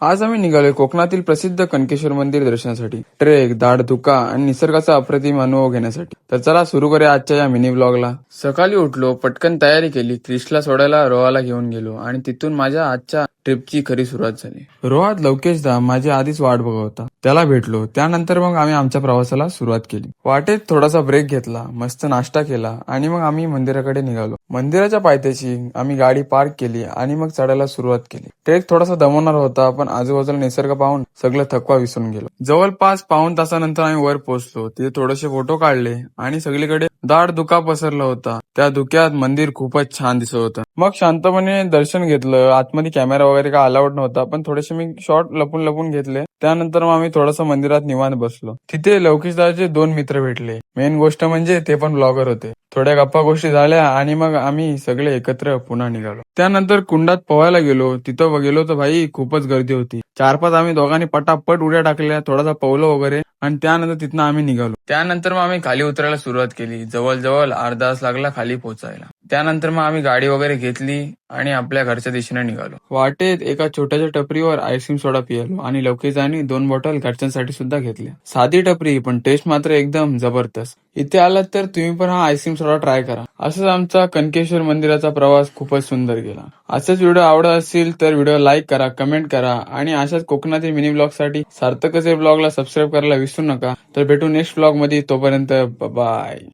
आज आम्ही निघालोय कोकणातील प्रसिद्ध कनकेश्वर मंदिर दर्शनासाठी. ट्रेक, दाट धुका आणि निसर्गाचा अप्रतिम अनुभव घेण्यासाठी. तर चला सुरू करूया आजच्या या मिनी ब्लॉगला. सकाळी उठलो, पटकन तयारी केली, क्रिशला सोडायला रोहाला घेऊन गेलो आणि तिथून माझ्या आजच्या ट्रिपची खरी सुरुवात झाली. रोहात लवकेशदा माझी आधीच वाट बघत होता. त्याला भेटलो. त्यानंतर मग आम्ही आमच्या प्रवासाला सुरुवात केली. वाटेत थोडासा ब्रेक घेतला, मस्त नाश्ता केला आणि मग आम्ही मंदिराकडे निघालो. मंदिराच्या पायथ्याशी आम्ही गाडी पार्क केली आणि मग चढायला सुरुवात केली. ट्रेक थोडासा दमवणार होता, पण आजूबाजूला निसर्ग पाहून सगळं थकवा विसरून गेलो. जवळपास पाऊण तासानंतर आम्ही वर पोहोचलो. तिथे थोडेसे फोटो काढले आणि सगळीकडे दाट धुका पसरला होता. त्या धुक्यात मंदिर खूपच छान दिसत होतं. मग शांतपणे दर्शन घेतलं. आतमध्ये कॅमेरा वगैरे काय अलाउड नव्हता, पण थोडेसे मी शॉर्ट लपून लपून घेतले. त्यानंतर मग आम्ही थोडंसं मंदिरात निवांत बसलो. तिथे लवकेशदाचे 2 मित्र भेटले. मेन गोष्ट म्हणजे ते पण ब्लॉगर होते. थोड्या गप्पा गोष्टी झाल्या आणि मग आम्ही सगळे एकत्र पुन्हा निघालो. त्यानंतर कुंडात पोहायला गेलो. तिथं गेलो तर भाई खूपच गर्दी होती. 4-5 आम्ही दोघांनी पटापट उड्या टाकल्या, थोडासा पवलो वगैरे आणि त्यानंतर तिथनं आम्ही निघालो. त्यानंतर मग आम्ही खाली उतरायला सुरुवात केली. जवळ अर्धा तास लागला खाली पोहोचायला. त्यानंतर मग आम्ही गाडी वगैरे घेतली आणि आपल्या घरच्या दिशेने निघालो. वाटेत एका छोट्याशा टपरीवर आईस्क्रीम सोडा पियालो आणि लवकेशदानी 2 बॉटल घरच्यांसाठी सुद्धा घेतल्या. साधी टपरी, पण टेस्ट मात्र एकदम जबरदस्त. इथे आलात तर तुम्ही पण हा आईस्क्रीम सोडा ट्राय करा. असंच आमचा कनकेश्वर मंदिराचा प्रवास खूपच सुंदर गेला. असाच व्हिडिओ आवडत असेल तर व्हिडिओ लाईक करा, कमेंट करा आणि अशाच कोकणातील मिनी ब्लॉग साठी सार्थकचे ब्लॉगला सबस्क्राईब करायला विसरू नका. तर भेटू नेक्स्ट ब्लॉग मध्ये. तोपर्यंत बाय.